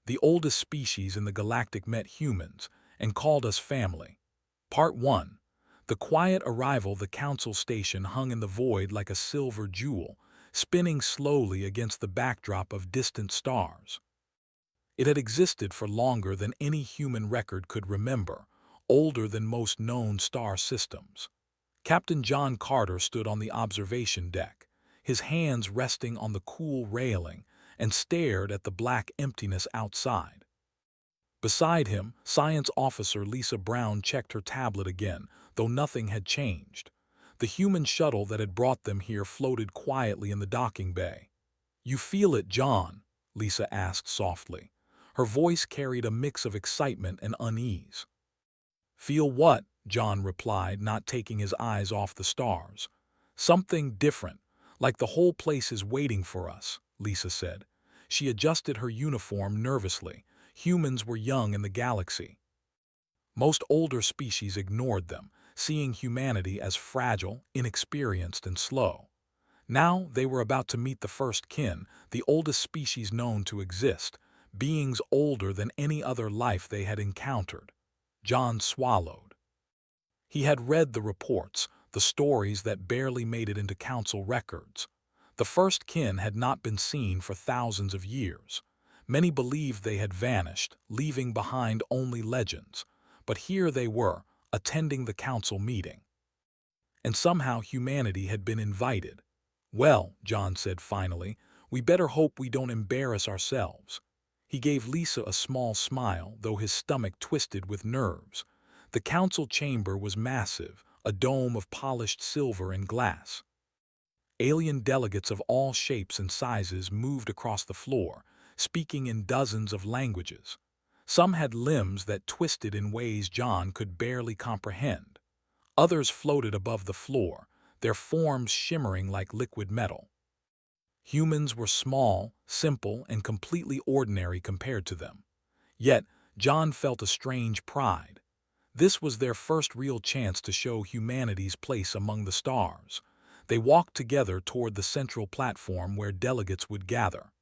The oldest species in the galactic met humans and called us family. Part 1. The quiet arrival. The council station hung in the void like a silver jewel, spinning slowly against the backdrop of distant stars. It had existed for longer than any human record could remember, older than most known star systems. Captain John Carter stood on the observation deck, his hands resting on the cool railing, and stared at the black emptiness outside. Beside him, Science Officer Lisa Brown checked her tablet again, though nothing had changed. The human shuttle that had brought them here floated quietly in the docking bay. "You feel it, John?" Lisa asked softly. Her voice carried a mix of excitement and unease. "Feel what?" John replied, not taking his eyes off the stars. "Something different, like the whole place is waiting for us," Lisa said. She adjusted her uniform nervously. Humans were young in the galaxy. Most older species ignored them, seeing humanity as fragile, inexperienced, and slow. Now they were about to meet the first kin, the oldest species known to exist, beings older than any other life they had encountered. John swallowed. He had read the reports, the stories that barely made it into council records. The first kin had not been seen for thousands of years. Many believed they had vanished, leaving behind only legends. But here they were, attending the council meeting. And somehow humanity had been invited. "Well," John said finally, "we better hope we don't embarrass ourselves." He gave Lisa a small smile, though his stomach twisted with nerves. The council chamber was massive, a dome of polished silver and glass. Alien delegates of all shapes and sizes moved across the floor, speaking in dozens of languages. Some had limbs that twisted in ways John could barely comprehend. Others floated above the floor, their forms shimmering like liquid metal. Humans were small, simple, and completely ordinary compared to them. Yet, John felt a strange pride. This was their first real chance to show humanity's place among the stars. They walked together toward the central platform where delegates would gather.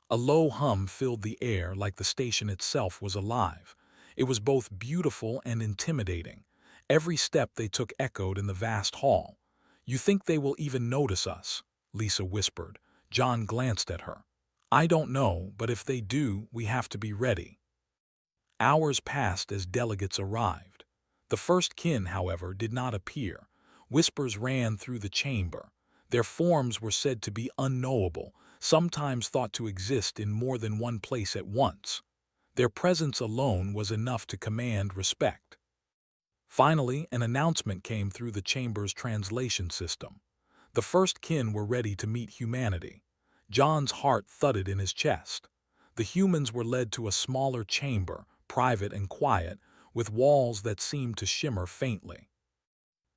A low hum filled the air like the station itself was alive. It was both beautiful and intimidating. Every step they took echoed in the vast hall. "You think they will even notice us?" Lisa whispered. John glanced at her. "I don't know, but if they do, we have to be ready." Hours passed as delegates arrived. The first kin, however, did not appear. Whispers ran through the chamber. Their forms were said to be unknowable, sometimes thought to exist in more than one place at once. Their presence alone was enough to command respect. Finally, an announcement came through the chamber's translation system. The first kin were ready to meet humanity. John's heart thudded in his chest. The humans were led to a smaller chamber, private and quiet, with walls that seemed to shimmer faintly.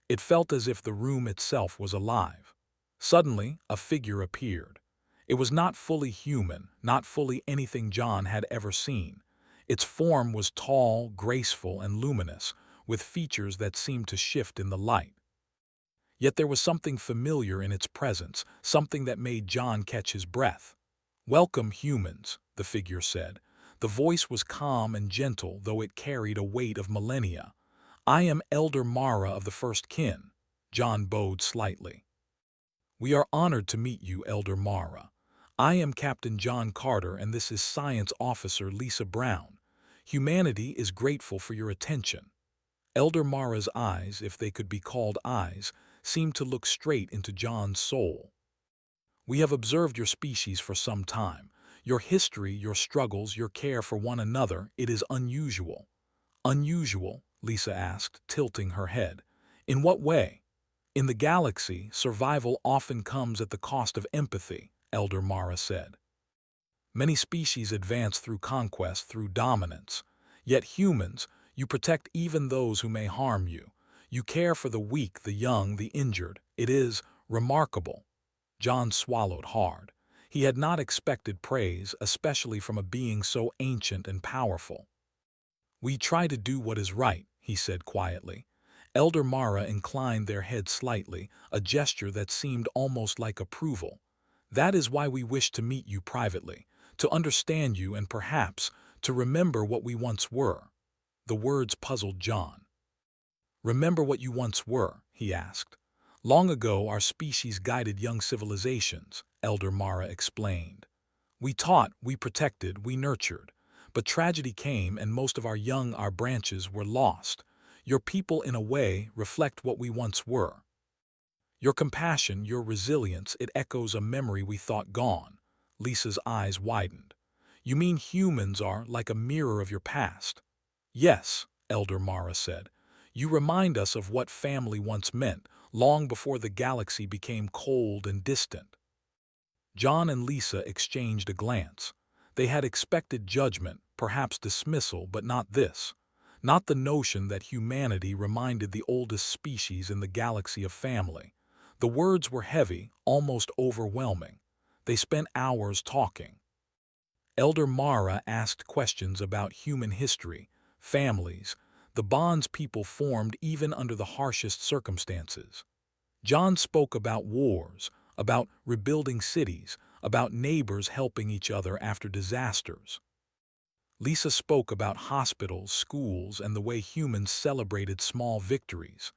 It felt as if the room itself was alive. Suddenly, a figure appeared. It was not fully human, not fully anything John had ever seen. Its form was tall, graceful, and luminous, with features that seemed to shift in the light. Yet there was something familiar in its presence, something that made John catch his breath. "Welcome, humans," the figure said. The voice was calm and gentle, though it carried a weight of millennia. "I am Elder Mara of the First Kin." John bowed slightly. "We are honored to meet you, Elder Mara. I am Captain John Carter, and this is Science Officer Lisa Brown. Humanity is grateful for your attention." Elder Mara's eyes, if they could be called eyes, seemed to look straight into John's soul. "We have observed your species for some time. Your history, your struggles, your care for one another, it is unusual." "Unusual?" Lisa asked, tilting her head. "In what way?" "In the galaxy, survival often comes at the cost of empathy," Elder Mara said. "Many species advance through conquest, through dominance. Yet humans, you protect even those who may harm you. You care for the weak, the young, the injured. It is remarkable." John swallowed hard. He had not expected praise, especially from a being so ancient and powerful. "We try to do what is right," he said quietly. Elder Mara inclined their head slightly, a gesture that seemed almost like approval. "That is why we wish to meet you privately, to understand you and perhaps to remember what we once were. The words puzzled John. Remember what you once were, he asked. Long ago our species guided young civilizations, Elder Mara explained. We taught, we protected, we nurtured. But tragedy came and most of our branches were lost. Your people, in a way, reflect what we once were. Your compassion, your resilience, it echoes a memory we thought gone. Lisa's eyes widened. You mean humans are like a mirror of your past? Yes, Elder Mara said. You remind us of what family once meant, long before the galaxy became cold and distant. John and Lisa exchanged a glance. They had expected judgment, perhaps dismissal, but not this. Not the notion that humanity reminded the oldest species in the galaxy of family. The words were heavy, almost overwhelming. They spent hours talking. Elder Mara asked questions about human history, families, the bonds people formed even under the harshest circumstances. John spoke about wars, about rebuilding cities, about neighbors helping each other after disasters. Lisa spoke about hospitals, schools, and the way humans celebrated small victories.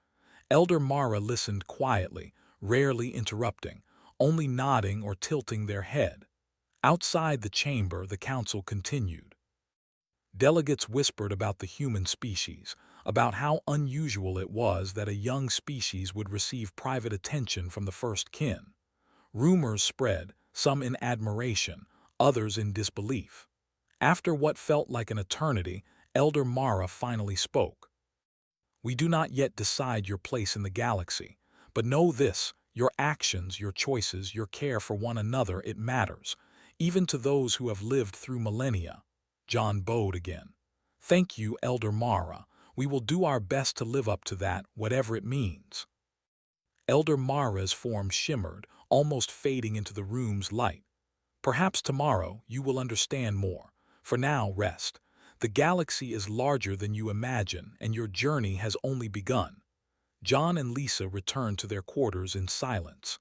Elder Mara listened quietly, rarely interrupting, only nodding or tilting their head. Outside the chamber, the council continued. Delegates whispered about the human species, about how unusual it was that a young species would receive private attention from the first kin. Rumors spread, some in admiration, others in disbelief. After what felt like an eternity, Elder Mara finally spoke. We do not yet decide your place in the galaxy, but know this, your actions, your choices, your care for one another, it matters, even to those who have lived through millennia. John bowed again. Thank you, Elder Mara. We will do our best to live up to that, whatever it means. Elder Mara's form shimmered, almost fading into the room's light. Perhaps tomorrow you will understand more. For now, rest. The galaxy is larger than you imagine, and your journey has only begun. John and Lisa returned to their quarters in silence.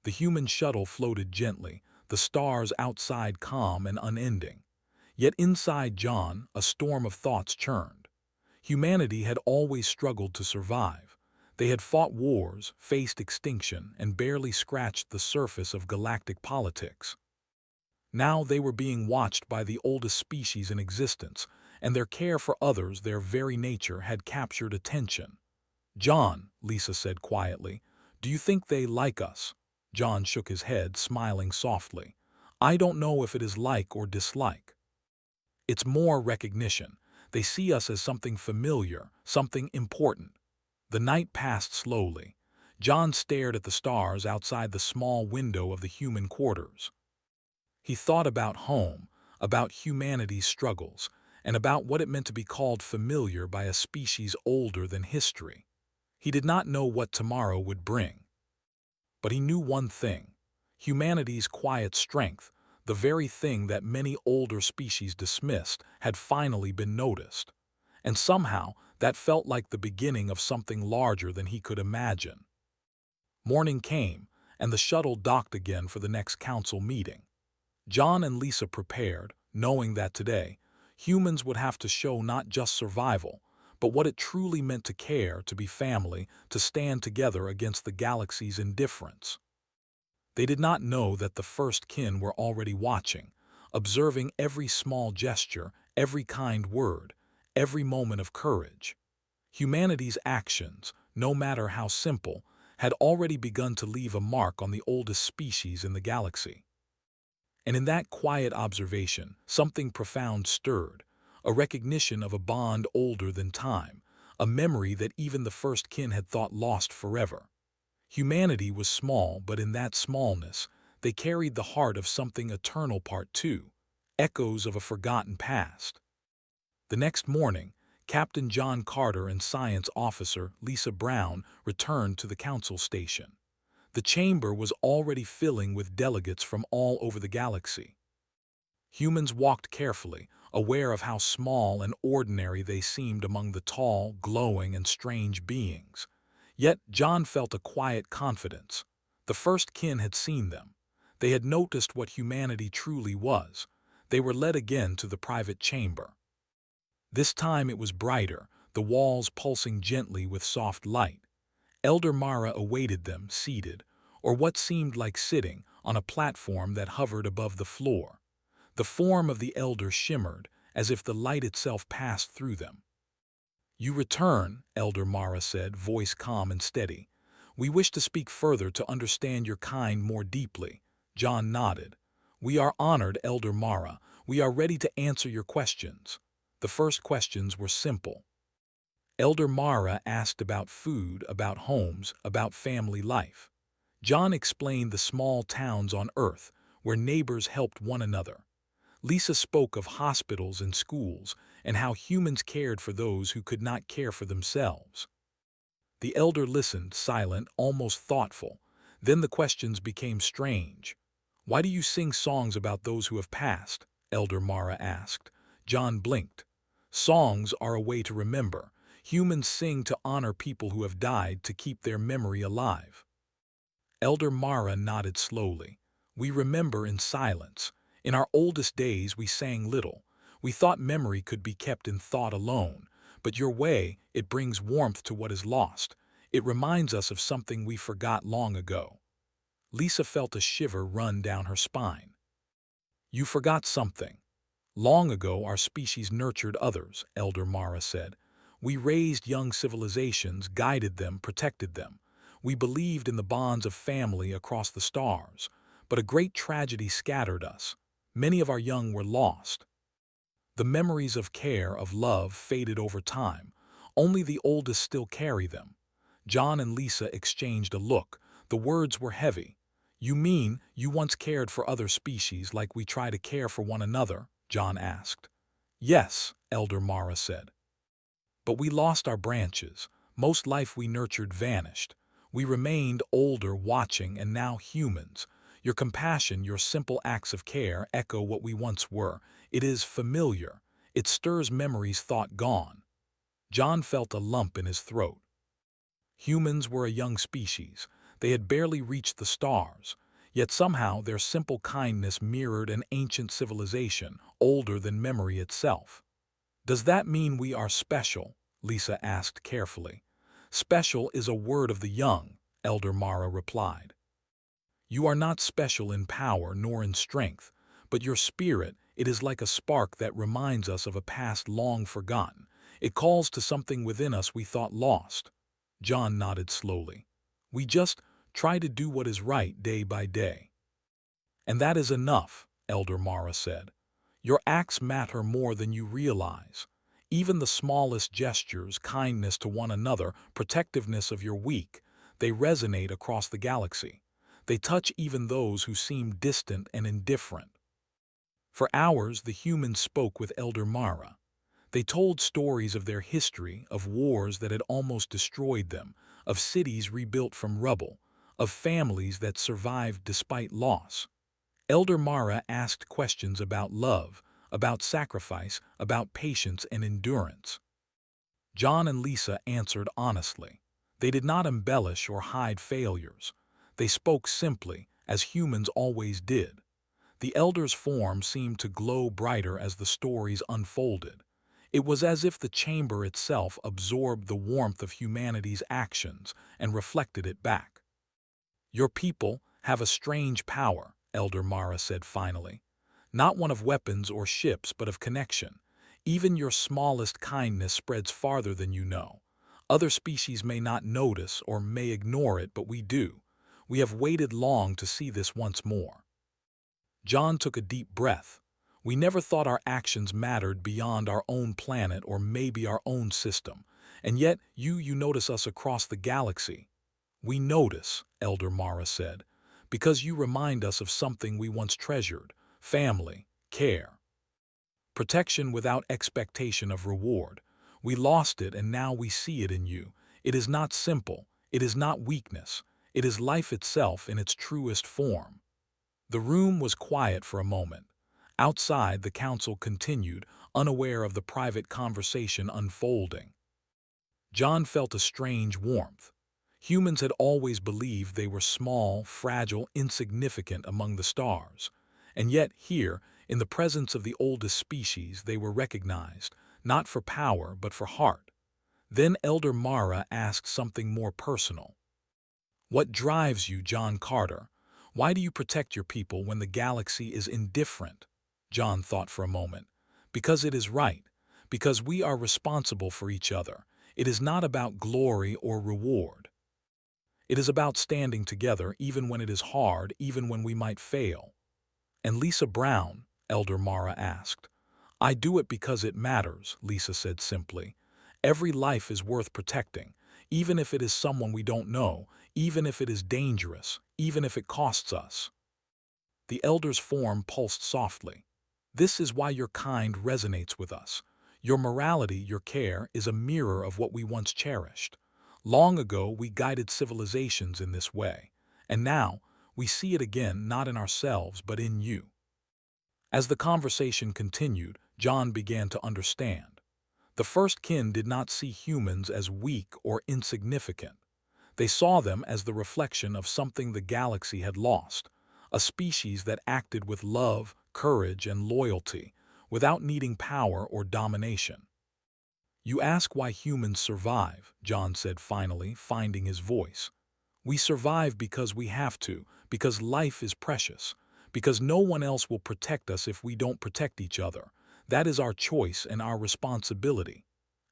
The human shuttle floated gently, the stars outside calm and unending. Yet inside John, a storm of thoughts churned. Humanity had always struggled to survive. They had fought wars, faced extinction, and barely scratched the surface of galactic politics. Now they were being watched by the oldest species in existence, and their care for others, their very nature, had captured attention. John, Lisa said quietly, do you think they like us? John shook his head, smiling softly. I don't know if it is like or dislike. It's more recognition. They see us as something familiar, something important. The night passed slowly. John stared at the stars outside the small window of the human quarters. He thought about home, about humanity's struggles, and about what it meant to be called familiar by a species older than history. He did not know what tomorrow would bring. But he knew one thing: humanity's quiet strength, the very thing that many older species dismissed, had finally been noticed. And somehow, that felt like the beginning of something larger than he could imagine. Morning came, and the shuttle docked again for the next council meeting. John and Lisa prepared, knowing that today, humans would have to show not just survival, but what it truly meant to care, to be family, to stand together against the galaxy's indifference. They did not know that the first kin were already watching, observing every small gesture, every kind word, every moment of courage. Humanity's actions, no matter how simple, had already begun to leave a mark on the oldest species in the galaxy. And in that quiet observation, something profound stirred, a recognition of a bond older than time, a memory that even the first kin had thought lost forever. Humanity was small, but in that smallness, they carried the heart of something eternal. Part 2, echoes of a forgotten past. The next morning, Captain John Carter and Science Officer Lisa Brown returned to the council station. The chamber was already filling with delegates from all over the galaxy. Humans walked carefully, aware of how small and ordinary they seemed among the tall, glowing, and strange beings. Yet John felt a quiet confidence. The first kin had seen them. They had noticed what humanity truly was, They were led again to the private chamber. This time it was brighter, the walls pulsing gently with soft light. Elder Mara awaited them, seated, or what seemed like sitting, on a platform that hovered above the floor. The form of the elder shimmered, as if the light itself passed through them. "You return," Elder Mara said, voice calm and steady. "We wish to speak further to understand your kind more deeply." John nodded. "We are honored, Elder Mara. We are ready to answer your questions." The first questions were simple. Elder Mara asked about food, about homes, about family life. John explained the small towns on Earth, where neighbors helped one another. Lisa spoke of hospitals and schools, and how humans cared for those who could not care for themselves. The elder listened, silent, almost thoughtful. Then the questions became strange. "Why do you sing songs about those who have passed?" Elder Mara asked. John blinked. "Songs are a way to remember. Humans sing to honor people who have died, to keep their memory alive." Elder Mara nodded slowly. "We remember in silence. In our oldest days we sang little. We thought memory could be kept in thought alone. But your way, it brings warmth to what is lost. It reminds us of something we forgot long ago." Lisa felt a shiver run down her spine. "You forgot something. Long ago our species nurtured others," Elder Mara said. "We raised young civilizations, guided them, protected them. We believed in the bonds of family across the stars. But a great tragedy scattered us. Many of our young were lost. The memories of care, of love, faded over time. Only the oldest still carry them." John and Lisa exchanged a look. The words were heavy. "You mean you once cared for other species like we try to care for one another?" John asked. "Yes," Elder Mara said. "But we lost our branches. Most life we nurtured vanished. We remained older, watching, and now humans. Your compassion, your simple acts of care echo what we once were. It is familiar. It stirs memories thought gone." John felt a lump in his throat. Humans were a young species. They had barely reached the stars. Yet somehow their simple kindness mirrored an ancient civilization, older than memory itself. "Does that mean we are special?" Lisa asked carefully. "Special is a word of the young," Elder Mara replied. "You are not special in power nor in strength, but your spirit, it is like a spark that reminds us of a past long forgotten. It calls to something within us we thought lost." John nodded slowly. "We just try to do what is right day by day." "And that is enough," Elder Mara said. "Your acts matter more than you realize. Even the smallest gestures, kindness to one another, protectiveness of your weak, they resonate across the galaxy. They touch even those who seem distant and indifferent." For hours the humans spoke with Elder Mara. They told stories of their history, of wars that had almost destroyed them, of cities rebuilt from rubble, of families that survived despite loss. Elder Mara asked questions about love, about sacrifice, about patience and endurance. John and Lisa answered honestly. They did not embellish or hide failures. They spoke simply, as humans always did. The elder's form seemed to glow brighter as the stories unfolded. It was as if the chamber itself absorbed the warmth of humanity's actions and reflected it back. "Your people have a strange power," Elder Mara said finally. "Not one of weapons or ships, but of connection. Even your smallest kindness spreads farther than you know. Other species may not notice or may ignore it, but we do. We have waited long to see this once more." John took a deep breath. "We never thought our actions mattered beyond our own planet or maybe our own system. And yet you notice us across the galaxy." "We notice," Elder Mara said, "because you remind us of something we once treasured: family, care, protection without expectation of reward. We lost it and now we see it in you. It is not simple. It is not weakness. It is life itself in its truest form." The room was quiet for a moment. Outside, the council continued, unaware of the private conversation unfolding. John felt a strange warmth. Humans had always believed they were small, fragile, insignificant among the stars. And yet here, In the presence of the oldest species, they were recognized, not for power but for heart. Then Elder Mara asked something more personal. What drives you, John Carter? Why do you protect your people when the galaxy is indifferent? John thought for a moment. Because it is right. Because we are responsible for each other. It is not about glory or reward. It is about standing together even when it is hard, even when we might fail. And Lisa Brown? Elder Mara asked. I do it because it matters, Lisa said simply. Every life is worth protecting, even if it is someone we don't know, even if it is dangerous, even if it costs us. The elder's form pulsed softly. This is why your kind resonates with us. Your morality, your care, is a mirror of what we once cherished. Long ago, we guided civilizations in this way, and now we see it again not in ourselves but in you. As the conversation continued, John began to understand. The first kin did not see humans as weak or insignificant. They saw them as the reflection of something the galaxy had lost, a species that acted with love, courage, and loyalty, without needing power or domination. You ask why humans survive, John said finally, finding his voice. We survive because we have to, because life is precious, because no one else will protect us if we don't protect each other. That is our choice and our responsibility.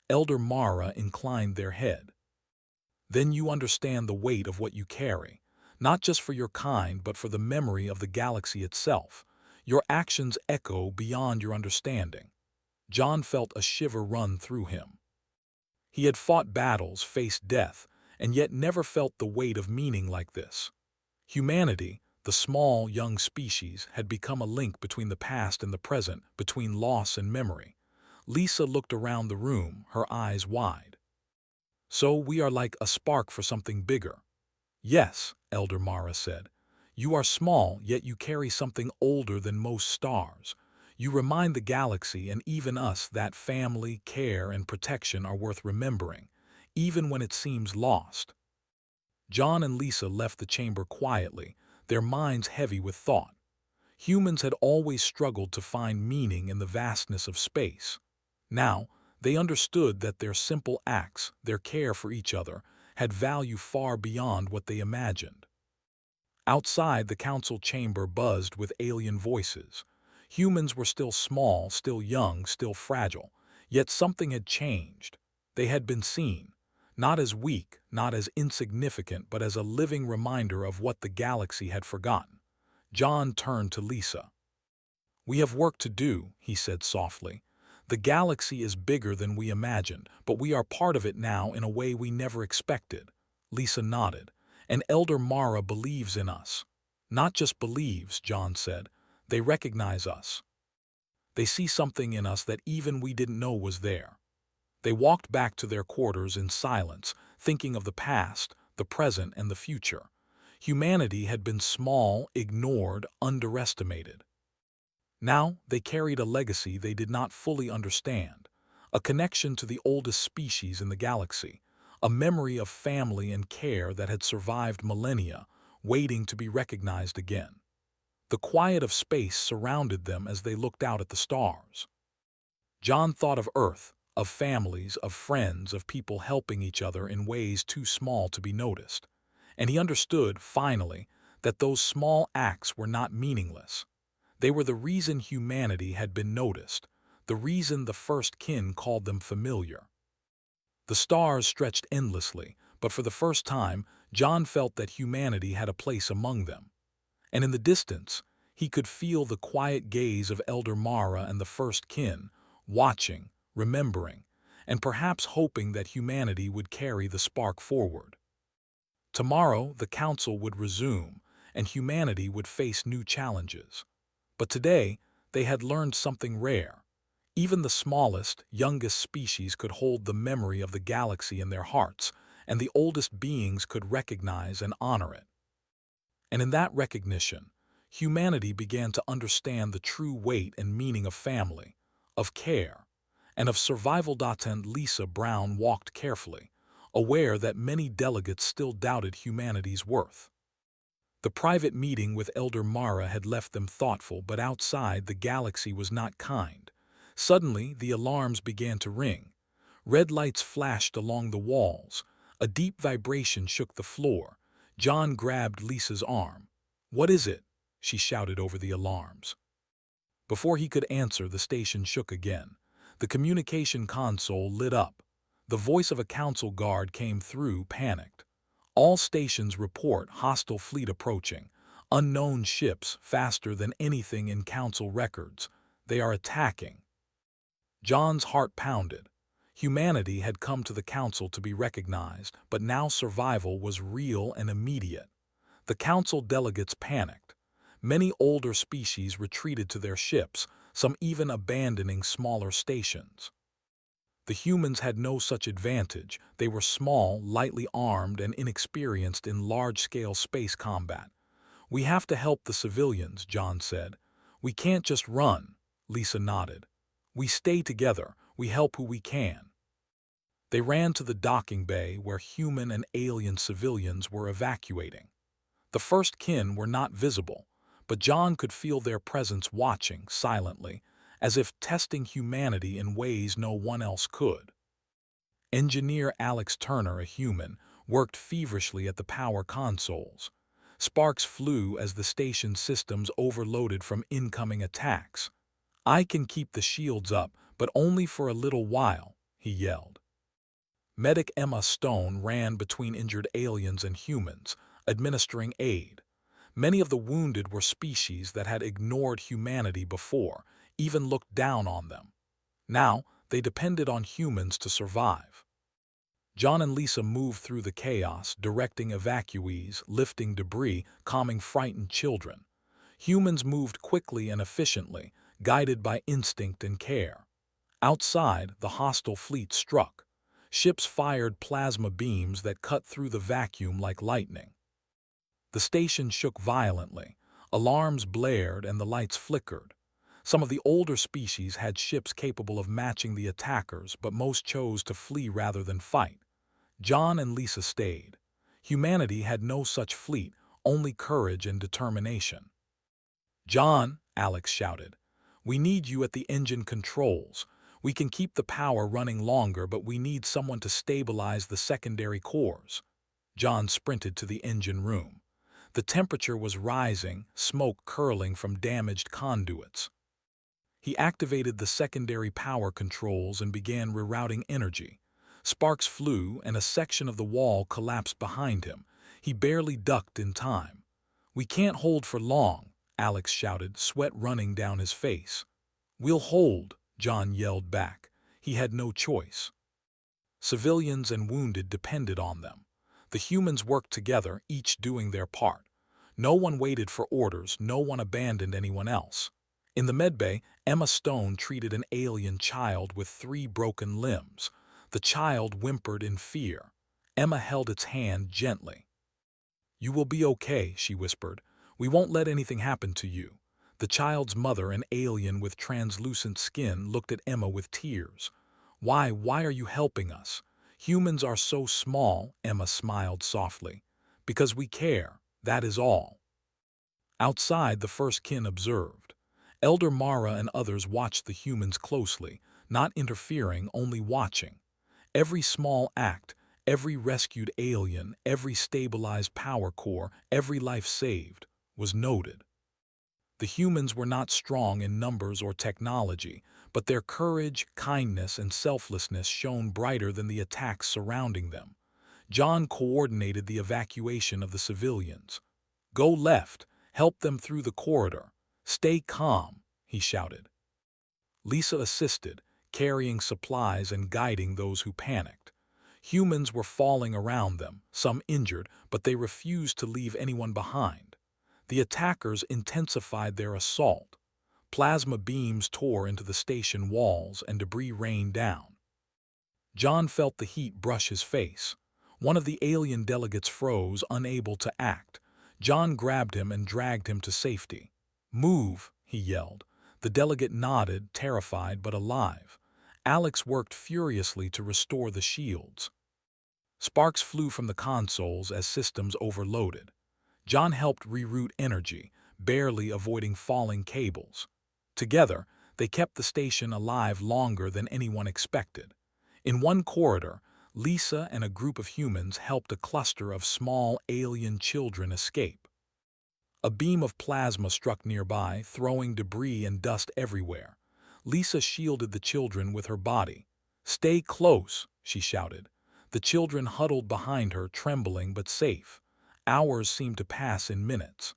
Elder Mara inclined their head. Then you understand the weight of what you carry, not just for your kind but for the memory of the galaxy itself. Your actions echo beyond your understanding. John felt a shiver run through him. He had fought battles, faced death, and yet never felt the weight of meaning like this. Humanity, the small, young species, had become a link between the past and the present, between loss and memory. Lisa looked around the room, her eyes wide. So we are like a spark for something bigger. Yes, Elder Mara said. You are small, yet you carry something older than most stars. You remind the galaxy and even us that family, care, and protection are worth remembering, even when it seems lost. John and Lisa left the chamber quietly, their minds heavy with thought. Humans had always struggled to find meaning in the vastness of space. Now, they understood that their simple acts, their care for each other, had value far beyond what they imagined. Outside, the council chamber buzzed with alien voices. Humans were still small, still young, still fragile, yet something had changed. They had been seen, not as weak, not as insignificant, but as a living reminder of what the galaxy had forgotten. John turned to Lisa. We have work to do, he said softly. The galaxy is bigger than we imagined, but we are part of it now in a way we never expected. Lisa nodded. And Elder Mara believes in us. Not just believes, John said. They recognize us. They see something in us that even we didn't know was there. They walked back to their quarters in silence, thinking of the past, the present, and the future. Humanity had been small, ignored, underestimated. Now they carried a legacy they did not fully understand, a connection to the oldest species in the galaxy, a memory of family and care that had survived millennia, waiting to be recognized again. The quiet of space surrounded them as they looked out at the stars. John thought of Earth, of families, of friends, of people helping each other in ways too small to be noticed. And he understood, finally, that those small acts were not meaningless. They were the reason humanity had been noticed, the reason the first kin called them familiar. The stars stretched endlessly, but for the first time, John felt that humanity had a place among them. And in the distance, he could feel the quiet gaze of Elder Mara and the first kin, watching, remembering, and perhaps hoping that humanity would carry the spark forward. Tomorrow, the council would resume, and humanity would face new challenges. But today, they had learned something rare. Even the smallest, youngest species could hold the memory of the galaxy in their hearts, and the oldest beings could recognize and honor it. And in that recognition, humanity began to understand the true weight and meaning of family, of care, and of survival. And Lisa Brown walked carefully, aware that many delegates still doubted humanity's worth. The private meeting with Elder Mara had left them thoughtful, but outside the galaxy was not kind. Suddenly, the alarms began to ring. Red lights flashed along the walls. A deep vibration shook the floor. John grabbed Lisa's arm. "What is it?" she shouted over the alarms. Before he could answer, the station shook again. The communication console lit up. The voice of a council guard came through, panicked. "All stations report hostile fleet approaching. Unknown ships faster than anything in council records. They are attacking." John's heart pounded. Humanity had come to the council to be recognized, but now survival was real and immediate. The council delegates panicked. Many older species retreated to their ships, some even abandoning smaller stations. The humans had no such advantage. They were small, lightly armed, and inexperienced in large-scale space combat. "We have to help the civilians," John said. "We can't just run." Lisa nodded. "We stay together. We help who we can." They ran to the docking bay where human and alien civilians were evacuating. The first kin were not visible, but John could feel their presence watching, silently, as if testing humanity in ways no one else could. Engineer Alex Turner, a human, worked feverishly at the power consoles. Sparks flew as the station systems overloaded from incoming attacks. "I can keep the shields up, but only for a little while," he yelled. Medic Emma Stone ran between injured aliens and humans, administering aid. Many of the wounded were species that had ignored humanity before, even looked down on them. Now, they depended on humans to survive. John and Lisa moved through the chaos, directing evacuees, lifting debris, calming frightened children. Humans moved quickly and efficiently, guided by instinct and care. Outside, the hostile fleet struck. Ships fired plasma beams that cut through the vacuum like lightning. The station shook violently. Alarms blared and the lights flickered. Some of the older species had ships capable of matching the attackers, but most chose to flee rather than fight. John and Lisa stayed. Humanity had no such fleet, only courage and determination. "John," Alex shouted, "we need you at the engine controls. We can keep the power running longer, but we need someone to stabilize the secondary cores." John sprinted to the engine room. The temperature was rising, smoke curling from damaged conduits. He activated the secondary power controls and began rerouting energy. Sparks flew, and a section of the wall collapsed behind him. He barely ducked in time. "We can't hold for long," Alex shouted, sweat running down his face. "We'll hold," John yelled back. He had no choice. Civilians and wounded depended on them. The humans worked together, each doing their part. No one waited for orders, no one abandoned anyone else. In the medbay, Emma Stone treated an alien child with 3 broken limbs. The child whimpered in fear. Emma held its hand gently. "You will be okay," she whispered. "We won't let anything happen to you." The child's mother, an alien with translucent skin, looked at Emma with tears. Why are you helping us?" "Humans are so small," Emma smiled softly. "Because we care, that is all." Outside, the first kin observed. Elder Mara and others watched the humans closely, not interfering, only watching. Every small act, every rescued alien, every stabilized power core, every life saved, was noted. The humans were not strong in numbers or technology, but their courage, kindness, and selflessness shone brighter than the attacks surrounding them. John coordinated the evacuation of the civilians. "Go left, help them through the corridor. Stay calm," he shouted. Lisa assisted, carrying supplies and guiding those who panicked. Humans were falling around them, some injured, but they refused to leave anyone behind. The attackers intensified their assault. Plasma beams tore into the station walls and debris rained down. John felt the heat brush his face. One of the alien delegates froze, unable to act. John grabbed him and dragged him to safety. "Move," he yelled. The delegate nodded, terrified but alive. Alex worked furiously to restore the shields. Sparks flew from the consoles as systems overloaded. John helped reroute energy, barely avoiding falling cables. Together, they kept the station alive longer than anyone expected. In one corridor, Lisa and a group of humans helped a cluster of small alien children escape. A beam of plasma struck nearby, throwing debris and dust everywhere. Lisa shielded the children with her body. "Stay close," she shouted. The children huddled behind her, trembling but safe. Hours seemed to pass in minutes.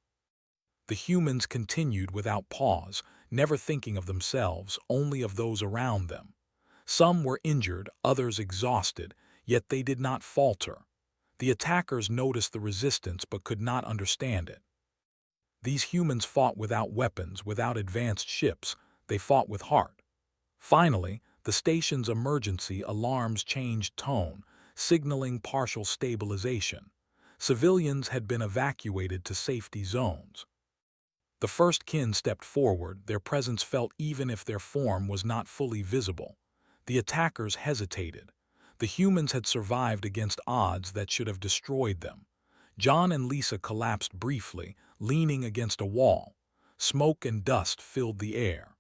The humans continued without pause, never thinking of themselves, only of those around them. Some were injured, others exhausted, yet they did not falter. The attackers noticed the resistance but could not understand it. These humans fought without weapons, without advanced ships. They fought with heart. Finally, the station's emergency alarms changed tone, signaling partial stabilization. Civilians had been evacuated to safety zones. The first kin stepped forward, their presence felt even if their form was not fully visible. The attackers hesitated. The humans had survived against odds that should have destroyed them. John and Lisa collapsed briefly, leaning against a wall. Smoke and dust filled the air.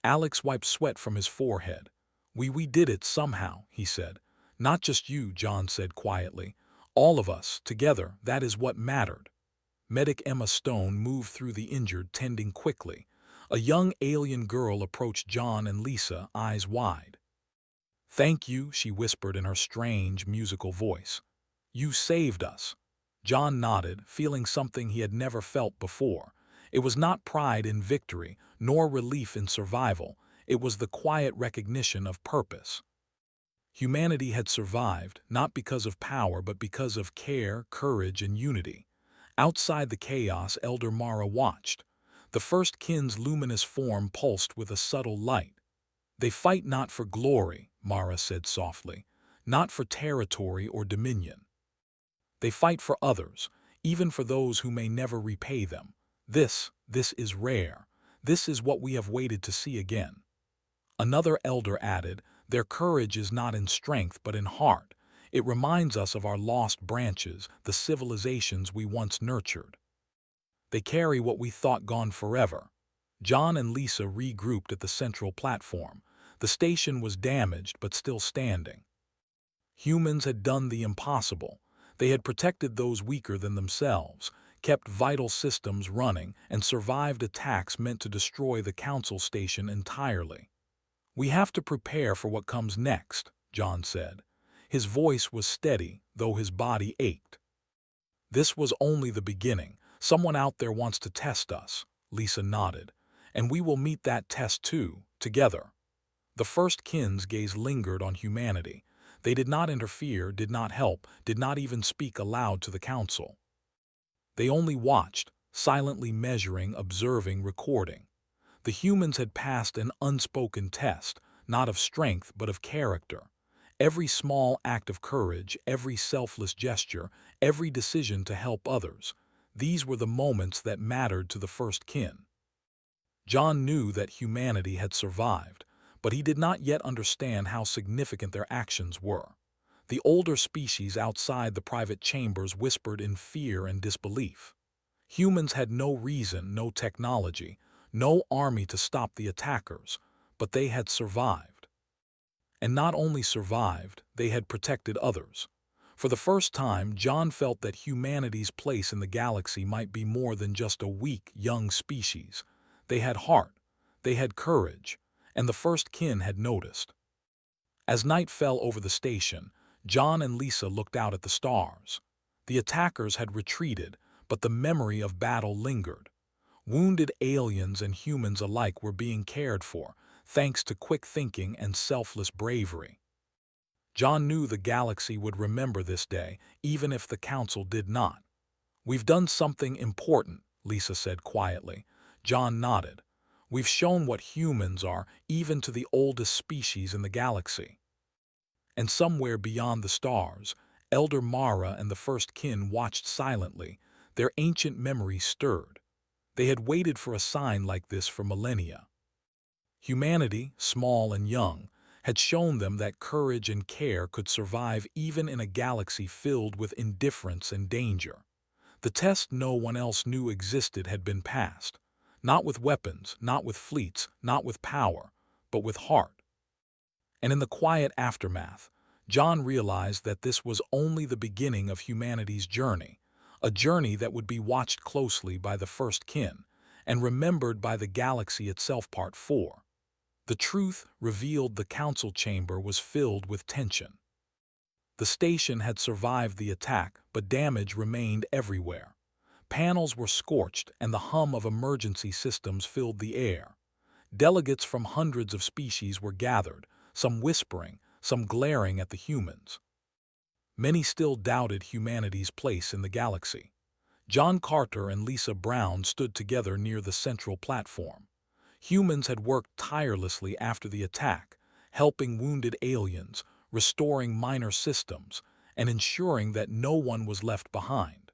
Alex wiped sweat from his forehead. We did it somehow," he said. "Not just you," John said quietly. "All of us, together, that is what mattered." Medic Emma Stone moved through the injured, tending quickly. A young alien girl approached John and Lisa, eyes wide. "Thank you," she whispered in her strange, musical voice. "You saved us." John nodded, feeling something he had never felt before. It was not pride in victory, nor relief in survival. It was the quiet recognition of purpose. Humanity had survived, not because of power, but because of care, courage, and unity. Outside the chaos, Elder Mara watched. The first kin's luminous form pulsed with a subtle light. "They fight not for glory," Mara said softly, "not for territory or dominion. They fight for others, even for those who may never repay them. This is rare. This is what we have waited to see again." Another elder added, "Their courage is not in strength but in heart. It reminds us of our lost branches, the civilizations we once nurtured. They carry what we thought gone forever." John and Lisa regrouped at the central platform. The station was damaged but still standing. Humans had done the impossible. They had protected those weaker than themselves, kept vital systems running, and survived attacks meant to destroy the council station entirely. "We have to prepare for what comes next," John said. His voice was steady, though his body ached. "This was only the beginning. Someone out there wants to test us," Lisa nodded. "And we will meet that test too, together." The first kin's gaze lingered on humanity. They did not interfere, did not help, did not even speak aloud to the council. They only watched, silently measuring, observing, recording. The humans had passed an unspoken test, not of strength but of character. Every small act of courage, every selfless gesture, every decision to help others, these were the moments that mattered to the first kin. John knew that humanity had survived, but he did not yet understand how significant their actions were. The older species outside the private chambers whispered in fear and disbelief. Humans had no reason, no technology, no army to stop the attackers, but they had survived. And not only survived, they had protected others. For the first time, John felt that humanity's place in the galaxy might be more than just a weak, young species. They had heart, they had courage, and the first kin had noticed. As night fell over the station, John and Lisa looked out at the stars. The attackers had retreated, but the memory of battle lingered. Wounded aliens and humans alike were being cared for, thanks to quick thinking and selfless bravery. John knew the galaxy would remember this day, even if the council did not. "We've done something important," Lisa said quietly. John nodded. "We've shown what humans are, even to the oldest species in the galaxy." And somewhere beyond the stars, Elder Mara and the first kin watched silently, their ancient memories stirred. They had waited for a sign like this for millennia. Humanity, small and young, had shown them that courage and care could survive even in a galaxy filled with indifference and danger. The test no one else knew existed had been passed. Not with weapons, not with fleets, not with power, but with heart. And in the quiet aftermath, John realized that this was only the beginning of humanity's journey, a journey that would be watched closely by the first kin and remembered by the galaxy itself. Part 4. The truth revealed. The council chamber was filled with tension. The station had survived the attack, but damage remained everywhere. Panels were scorched and the hum of emergency systems filled the air. Delegates from hundreds of species were gathered, some whispering, some glaring at the humans. Many still doubted humanity's place in the galaxy. John Carter and Lisa Brown stood together near the central platform. Humans had worked tirelessly after the attack, helping wounded aliens, restoring minor systems, and ensuring that no one was left behind.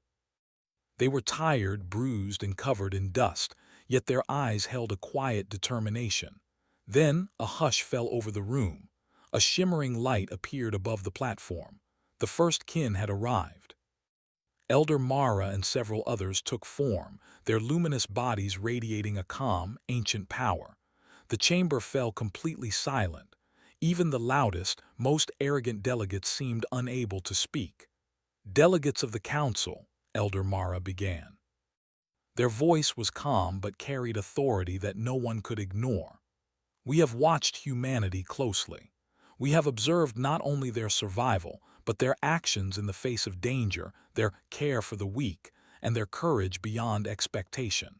They were tired, bruised, and covered in dust, yet their eyes held a quiet determination. Then a hush fell over the room. A shimmering light appeared above the platform. The first kin had arrived. Elder Mara and several others took form, their luminous bodies radiating a calm, ancient power. The chamber fell completely silent. Even the loudest, most arrogant delegates seemed unable to speak. "Delegates of the council," Elder Mara began. Their voice was calm but carried authority that no one could ignore. "We have watched humanity closely. We have observed not only their survival, but their actions in the face of danger, their care for the weak, and their courage beyond expectation."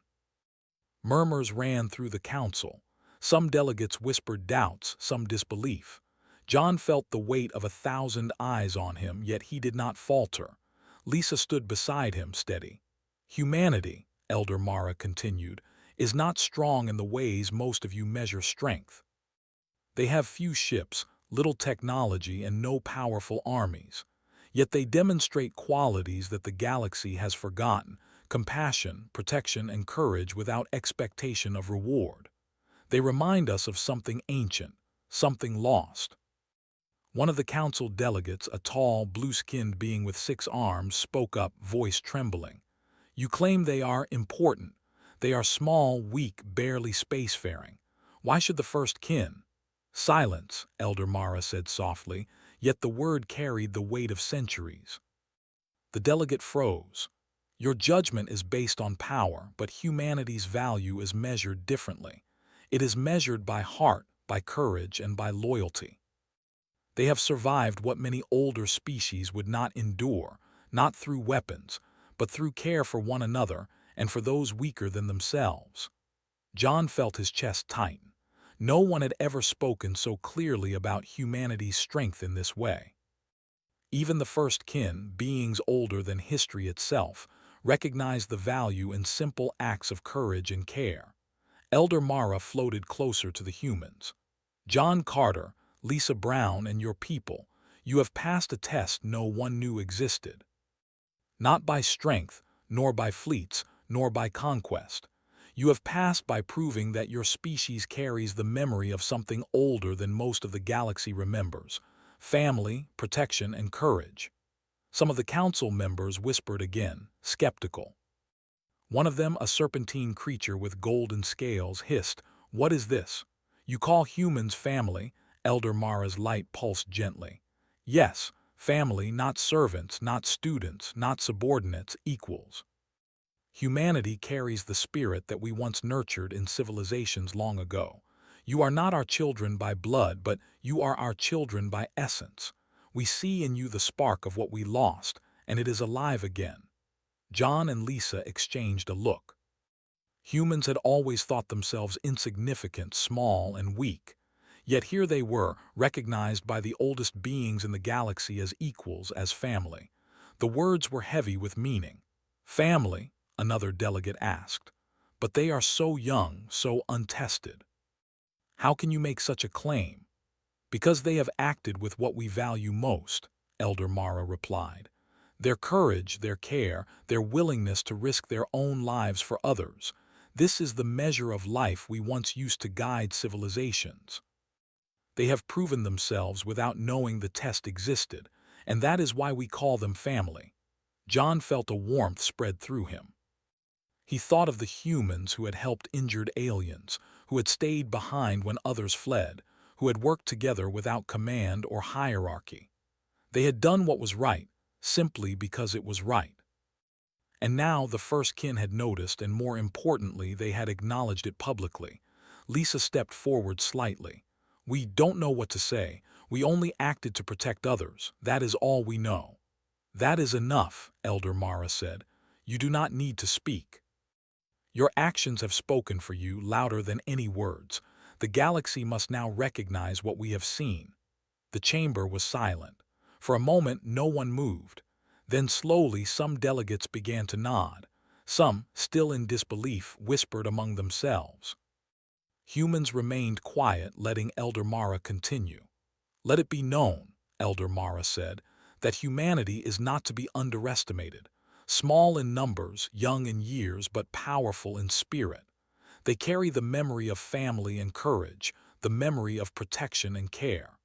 Murmurs ran through the council. Some delegates whispered doubts, some disbelief. John felt the weight of 1,000 eyes on him, yet he did not falter. Lisa stood beside him, steady. "Humanity," Elder Mara continued, "is not strong in the ways most of you measure strength. They have few ships, little technology, and no powerful armies. Yet they demonstrate qualities that the galaxy has forgotten: compassion, protection, and courage without expectation of reward. They remind us of something ancient, something lost." One of the council delegates, a tall, blue-skinned being with 6 arms, spoke up, voice trembling. "You claim they are important. They are small, weak, barely spacefaring. Why should the first kin—" "Silence," Elder Mara said softly, yet the word carried the weight of centuries. The delegate froze. "Your judgment is based on power, but humanity's value is measured differently. It is measured by heart, by courage, and by loyalty. They have survived what many older species would not endure, not through weapons, but through care for one another and for those weaker than themselves." John felt his chest tighten. No one had ever spoken so clearly about humanity's strength in this way. Even the first kin, beings older than history itself, recognized the value in simple acts of courage and care. Elder Mara floated closer to the humans. "John Carter, Lisa Brown, and your people, you have passed a test no one knew existed. Not by strength, nor by fleets, nor by conquest. You have passed by proving that your species carries the memory of something older than most of the galaxy remembers: family, protection, and courage." Some of the council members whispered again, skeptical. One of them, a serpentine creature with golden scales, hissed, "What is this? You call humans family?" Elder Mara's light pulsed gently. "Yes, family, not servants, not students, not subordinates, equals. Humanity carries the spirit that we once nurtured in civilizations long ago. You are not our children by blood, but you are our children by essence. We see in you the spark of what we lost, and it is alive again." John and Lisa exchanged a look. Humans had always thought themselves insignificant, small, and weak. Yet here they were, recognized by the oldest beings in the galaxy as equals, as family. The words were heavy with meaning. "Family?" another delegate asked. "But they are so young, so untested." "How can you make such a claim?" "Because they have acted with what we value most," Elder Mara replied. "Their courage, their care, their willingness to risk their own lives for others. This is the measure of life we once used to guide civilizations. They have proven themselves without knowing the test existed, and that is why we call them family." John felt a warmth spread through him. He thought of the humans who had helped injured aliens, who had stayed behind when others fled, who had worked together without command or hierarchy. They had done what was right, simply because it was right. And now the first kin had noticed, and more importantly, they had acknowledged it publicly. Lisa stepped forward slightly. "We don't know what to say. We only acted to protect others. That is all we know." "That is enough," Elder Mara said. "You do not need to speak. Your actions have spoken for you louder than any words. The galaxy must now recognize what we have seen." The chamber was silent. For a moment, no one moved. Then slowly some delegates began to nod. Some, still in disbelief, whispered among themselves. Humans remained quiet, letting Elder Mara continue. "Let it be known," Elder Mara said, "that humanity is not to be underestimated. Small in numbers, young in years, but powerful in spirit. They carry the memory of family and courage, the memory of protection and care.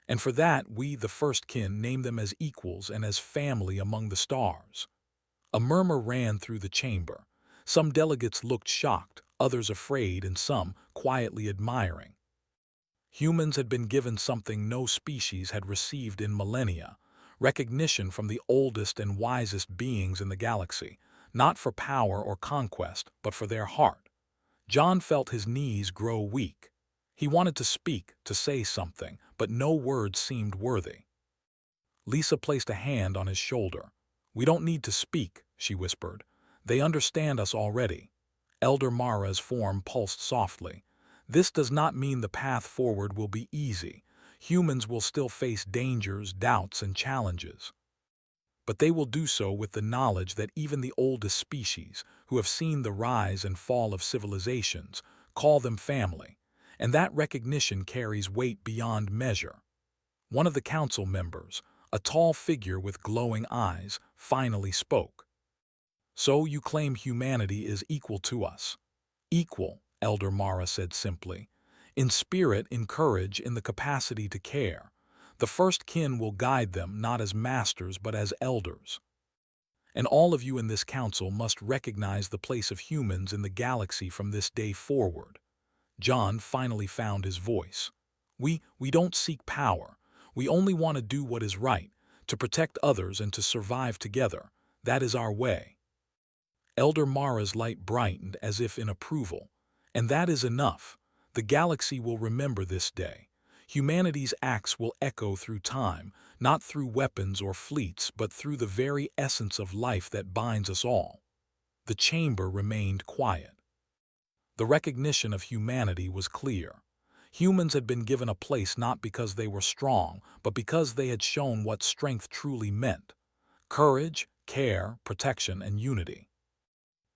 And for that, we, the first kin, name them as equals and as family among the stars." A murmur ran through the chamber. Some delegates looked shocked, others afraid, and some quietly admiring. Humans had been given something no species had received in millennia: recognition from the oldest and wisest beings in the galaxy, not for power or conquest, but for their heart. John felt his knees grow weak. He wanted to speak, to say something, but no words seemed worthy. Lisa placed a hand on his shoulder. "We don't need to speak," she whispered. "They understand us already." Elder Mara's form pulsed softly. "This does not mean the path forward will be easy. Humans will still face dangers, doubts, and challenges. But they will do so with the knowledge that even the oldest species, who have seen the rise and fall of civilizations, call them family. And that recognition carries weight beyond measure." One of the council members, a tall figure with glowing eyes, finally spoke. "So you claim humanity is equal to us?" "Equal," Elder Mara said simply. "In spirit, in courage, in the capacity to care. The first kin will guide them not as masters but as elders. And all of you in this council must recognize the place of humans in the galaxy from this day forward." John finally found his voice. We don't seek power. We only want to do what is right, to protect others and to survive together. That is our way." Elder Mara's light brightened as if in approval. "And that is enough. The galaxy will remember this day. Humanity's acts will echo through time, not through weapons or fleets, but through the very essence of life that binds us all." The chamber remained quiet. The recognition of humanity was clear. Humans had been given a place not because they were strong, but because they had shown what strength truly meant: courage, care, protection, and unity.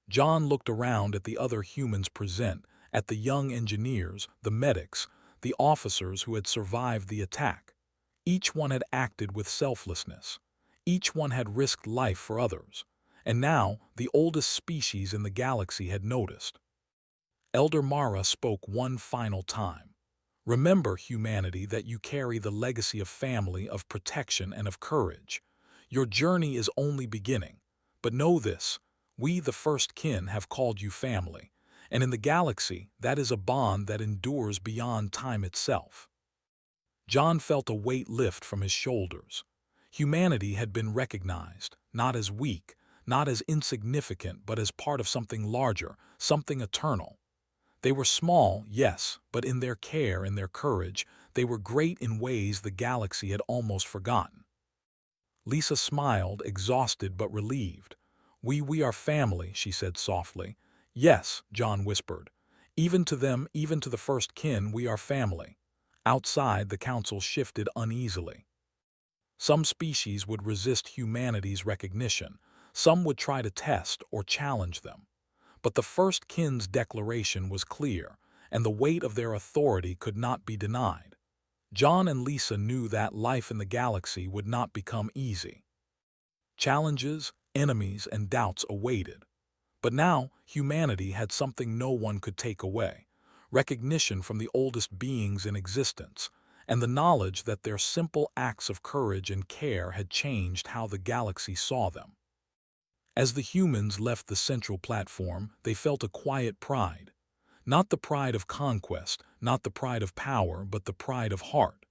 John looked around at the other humans present, at the young engineers, the medics, the officers who had survived the attack. Each one had acted with selflessness. Each one had risked life for others. And now, the oldest species in the galaxy had noticed. Elder Mara spoke one final time. "Remember, humanity, that you carry the legacy of family, of protection, and of courage. Your journey is only beginning. But know this: we, the first kin, have called you family. And in the galaxy, that is a bond that endures beyond time itself." John felt a weight lift from his shoulders. Humanity had been recognized, not as weak, not as insignificant, but as part of something larger, something eternal. They were small, yes, but in their care and their courage, they were great in ways the galaxy had almost forgotten. Lisa smiled, exhausted but relieved. We are family," she said softly. "Yes," John whispered. "Even to them, even to the first kin, we are family." Outside, the council shifted uneasily. Some species would resist humanity's recognition. Some would try to test or challenge them. But the first kin's declaration was clear, and the weight of their authority could not be denied. John and Lisa knew that life in the galaxy would not become easy. Challenges, enemies, and doubts awaited. But now, humanity had something no one could take away: recognition from the oldest beings in existence. and the knowledge that their simple acts of courage and care had changed how the galaxy saw them. As the humans left the central platform, they felt a quiet pride. Not the pride of conquest, not the pride of power, but the pride of heart.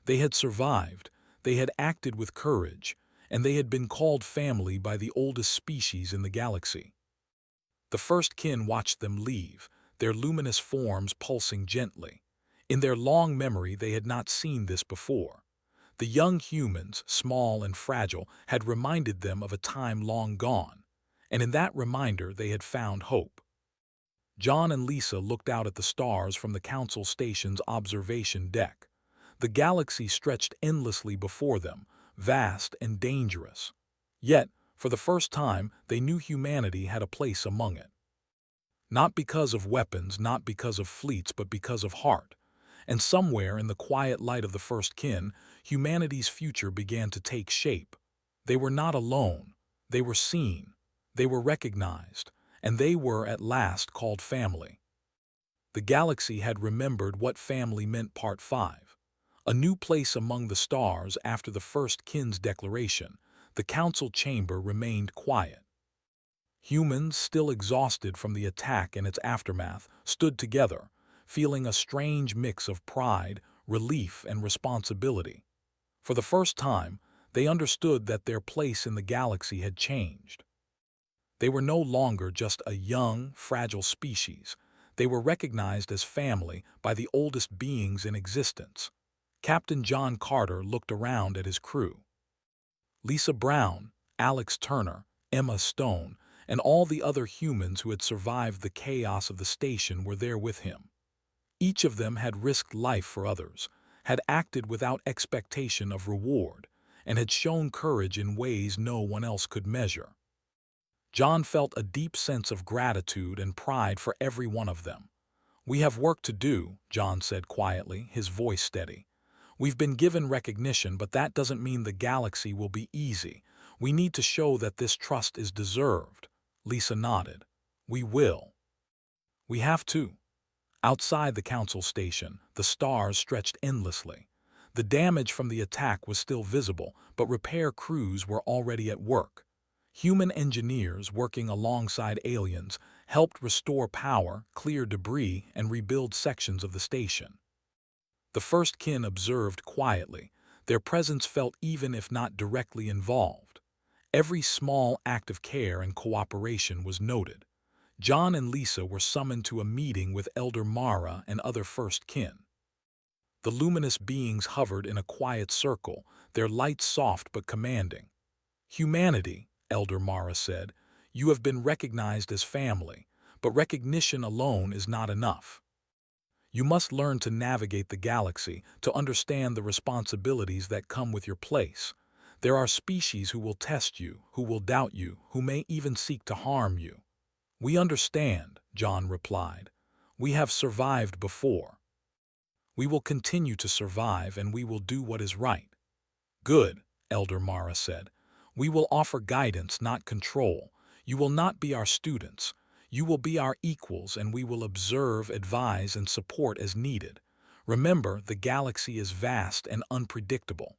They had survived, they had acted with courage, and they had been called family by the oldest species in the galaxy. The first kin watched them leave, their luminous forms pulsing gently. In their long memory they had not seen this before. The young humans, small and fragile, had reminded them of a time long gone, and in that reminder they had found hope. John and Lisa looked out at the stars from the Council Station's observation deck. The galaxy stretched endlessly before them, vast and dangerous. Yet, for the first time, they knew humanity had a place among it. Not because of weapons, not because of fleets, but because of heart. And somewhere in the quiet light of the first kin, humanity's future began to take shape. They were not alone. They were seen. They were recognized. And they were at last called family. The galaxy had remembered what family meant. Part 5. A new place among the stars. After the first kin's declaration, the council chamber remained quiet. Humans, still exhausted from the attack and its aftermath, stood together, feeling a strange mix of pride, relief, and responsibility. For the first time, they understood that their place in the galaxy had changed. They were no longer just a young, fragile species. They were recognized as family by the oldest beings in existence. Captain John Carter looked around at his crew. Lisa Brown, Alex Turner, Emma Stone, and all the other humans who had survived the chaos of the station were there with him. Each of them had risked life for others, had acted without expectation of reward, and had shown courage in ways no one else could measure. John felt a deep sense of gratitude and pride for every one of them. "We have work to do," John said quietly, his voice steady. "We've been given recognition, but that doesn't mean the galaxy will be easy. We need to show that this trust is deserved." Lisa nodded. "We will. We have to." Outside the council station, the stars stretched endlessly. The damage from the attack was still visible, but repair crews were already at work. Human engineers working alongside aliens helped restore power, clear debris, and rebuild sections of the station. The first kin observed quietly. Their presence felt even if not directly involved. Every small act of care and cooperation was noted. John and Lisa were summoned to a meeting with Elder Mara and other first kin. The luminous beings hovered in a quiet circle, their light soft but commanding. "Humanity," Elder Mara said, "you have been recognized as family, but recognition alone is not enough. You must learn to navigate the galaxy, to understand the responsibilities that come with your place. There are species who will test you, who will doubt you, who may even seek to harm you." "We understand," John replied. "We have survived before. We will continue to survive, and we will do what is right." "Good," Elder Mara said. "We will offer guidance, not control. You will not be our students. You will be our equals, and we will observe, advise, and support as needed. Remember, the galaxy is vast and unpredictable.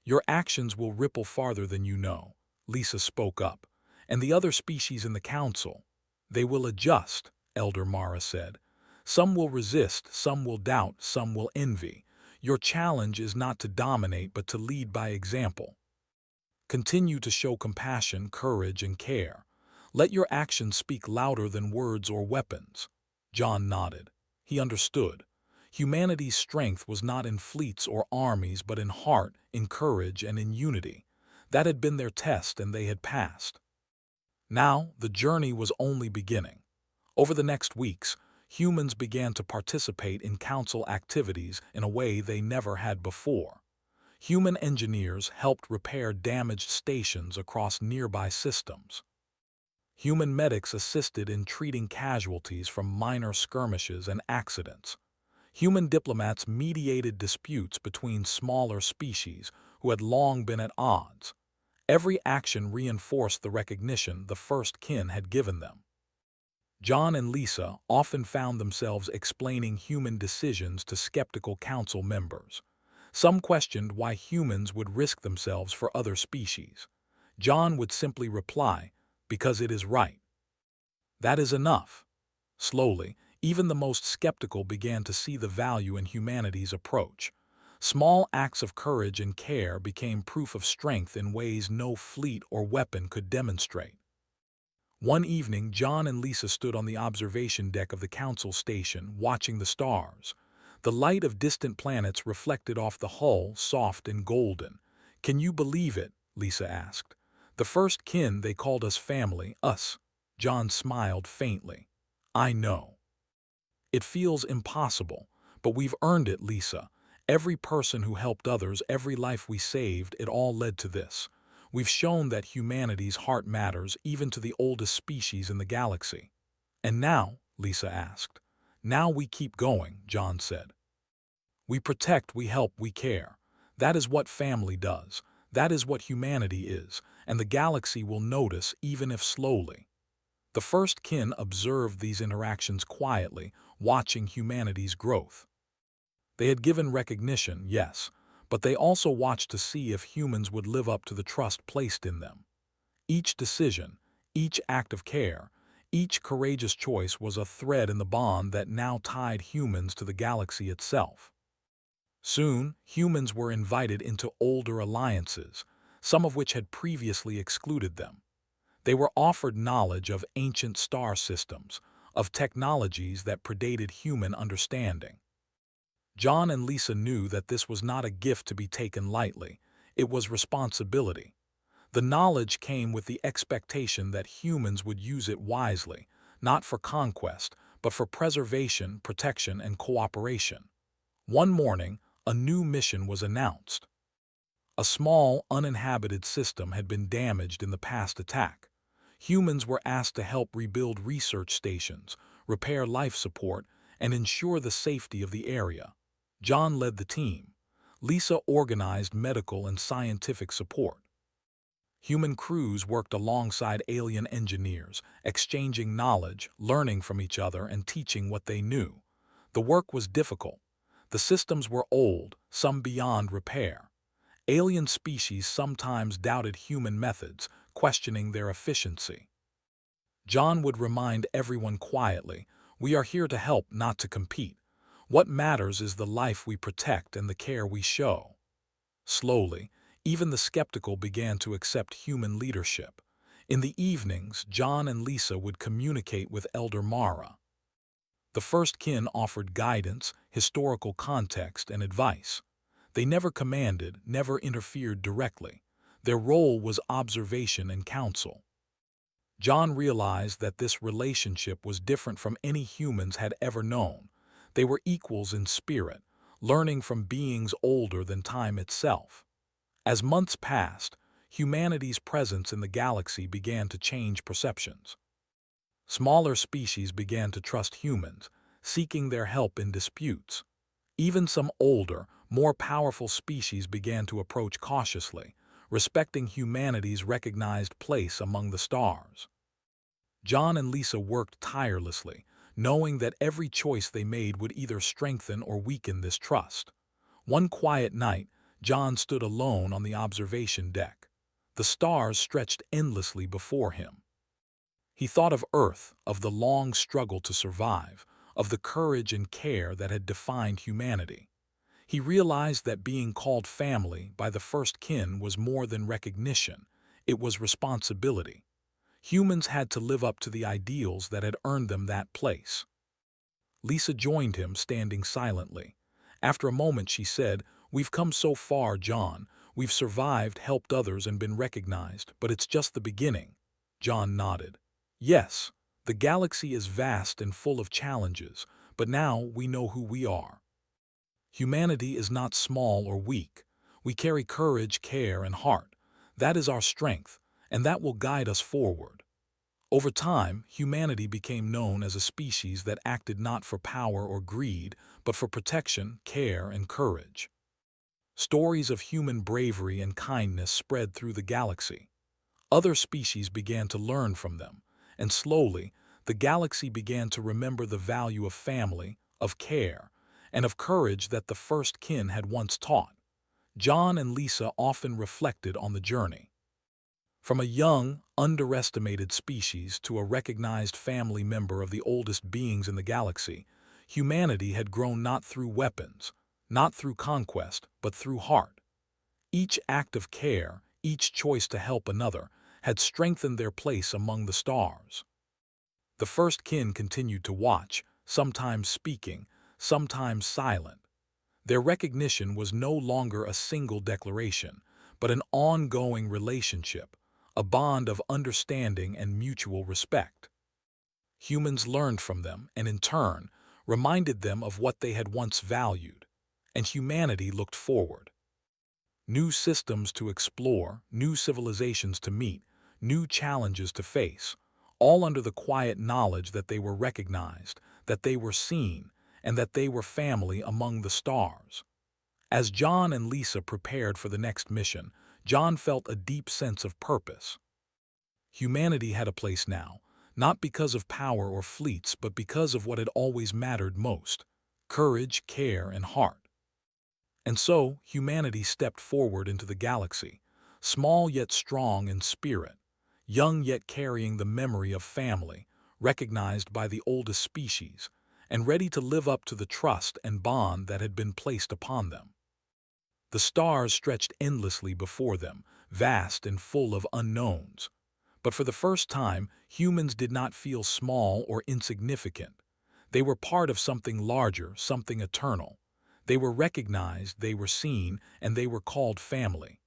Your actions will ripple farther than you know." Lisa spoke up. "And the other species in the council? They will adjust," Elder Mara said. "Some will resist, some will doubt, some will envy. Your challenge is not to dominate, but to lead by example. Continue to show compassion, courage, and care. Let your actions speak louder than words or weapons." John nodded. He understood. Humanity's strength was not in fleets or armies, but in heart, in courage, and in unity. That had been their test, and they had passed. Now, the journey was only beginning. Over the next weeks, humans began to participate in council activities in a way they never had before. Human engineers helped repair damaged stations across nearby systems. Human medics assisted in treating casualties from minor skirmishes and accidents. Human diplomats mediated disputes between smaller species who had long been at odds. Every action reinforced the recognition the first kin had given them. John and Lisa often found themselves explaining human decisions to skeptical council members. Some questioned why humans would risk themselves for other species. John would simply reply, "Because it is right." That is enough. Slowly, even the most skeptical began to see the value in humanity's approach. Small acts of courage and care became proof of strength in ways no fleet or weapon could demonstrate. One evening, John and Lisa stood on the observation deck of the council station, watching the stars. The light of distant planets reflected off the hull, soft and golden. "Can you believe it?" Lisa asked. "The first kin, they called us family, us." John smiled faintly. "I know. It feels impossible, but we've earned it, Lisa. Every person who helped others, every life we saved, it all led to this. We've shown that humanity's heart matters even to the oldest species in the galaxy." "And now?" Lisa asked. "Now we keep going," John said. "We protect, we help, we care. That is what family does. That is what humanity is, and the galaxy will notice, even if slowly." The first kin observed these interactions quietly, watching humanity's growth. They had given recognition, yes, but they also watched to see if humans would live up to the trust placed in them. Each decision, each act of care, each courageous choice was a thread in the bond that now tied humans to the galaxy itself. Soon, humans were invited into older alliances, some of which had previously excluded them. They were offered knowledge of ancient star systems, of technologies that predated human understanding. John and Lisa knew that this was not a gift to be taken lightly. It was responsibility. The knowledge came with the expectation that humans would use it wisely, not for conquest, but for preservation, protection, and cooperation. One morning, a new mission was announced. A small, uninhabited system had been damaged in the past attack. Humans were asked to help rebuild research stations, repair life support, and ensure the safety of the area. John led the team. Lisa organized medical and scientific support. Human crews worked alongside alien engineers, exchanging knowledge, learning from each other, and teaching what they knew. The work was difficult. The systems were old, some beyond repair. Alien species sometimes doubted human methods, questioning their efficiency. John would remind everyone quietly, "We are here to help, not to compete. What matters is the life we protect and the care we show." Slowly, even the skeptical began to accept human leadership. In the evenings, John and Lisa would communicate with Elder Mara. The first kin offered guidance, historical context, and advice. They never commanded, never interfered directly. Their role was observation and counsel. John realized that this relationship was different from any humans had ever known. They were equals in spirit, learning from beings older than time itself. As months passed, humanity's presence in the galaxy began to change perceptions. Smaller species began to trust humans, seeking their help in disputes. Even some older, more powerful species began to approach cautiously, respecting humanity's recognized place among the stars. John and Lisa worked tirelessly, knowing that every choice they made would either strengthen or weaken this trust. One quiet night, John stood alone on the observation deck. The stars stretched endlessly before him. He thought of Earth, of the long struggle to survive, of the courage and care that had defined humanity. He realized that being called family by the first kin was more than recognition, it was responsibility. Humans had to live up to the ideals that had earned them that place. Lisa joined him, standing silently. After a moment she said, "We've come so far, John. We've survived, helped others, and been recognized, but it's just the beginning." John nodded. "Yes, the galaxy is vast and full of challenges, but now we know who we are. Humanity is not small or weak. We carry courage, care, and heart. That is our strength, and that will guide us forward." Over time, humanity became known as a species that acted not for power or greed, but for protection, care, and courage. Stories of human bravery and kindness spread through the galaxy. Other species began to learn from them, and slowly, the galaxy began to remember the value of family, of care, and of courage that the first kin had once taught. John and Lisa often reflected on the journey. From a young, underestimated species to a recognized family member of the oldest beings in the galaxy, humanity had grown not through weapons, not through conquest, but through heart. Each act of care, each choice to help another, had strengthened their place among the stars. The first kin continued to watch, sometimes speaking, sometimes silent. Their recognition was no longer a single declaration, but an ongoing relationship, a bond of understanding and mutual respect. Humans learned from them and, in turn, reminded them of what they had once valued, and humanity looked forward. New systems to explore, new civilizations to meet, new challenges to face, all under the quiet knowledge that they were recognized, that they were seen, and that they were family among the stars. As John and Lisa prepared for the next mission, John felt a deep sense of purpose. Humanity had a place now, not because of power or fleets, but because of what had always mattered most: courage, care, and heart. And so, humanity stepped forward into the galaxy, small yet strong in spirit, young yet carrying the memory of family, recognized by the oldest species, and ready to live up to the trust and bond that had been placed upon them. The stars stretched endlessly before them, vast and full of unknowns. But for the first time, humans did not feel small or insignificant. They were part of something larger, something eternal. They were recognized, they were seen, and they were called family.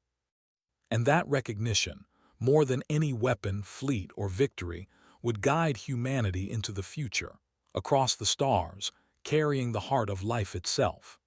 And that recognition, more than any weapon, fleet, or victory, would guide humanity into the future, across the stars, carrying the heart of life itself.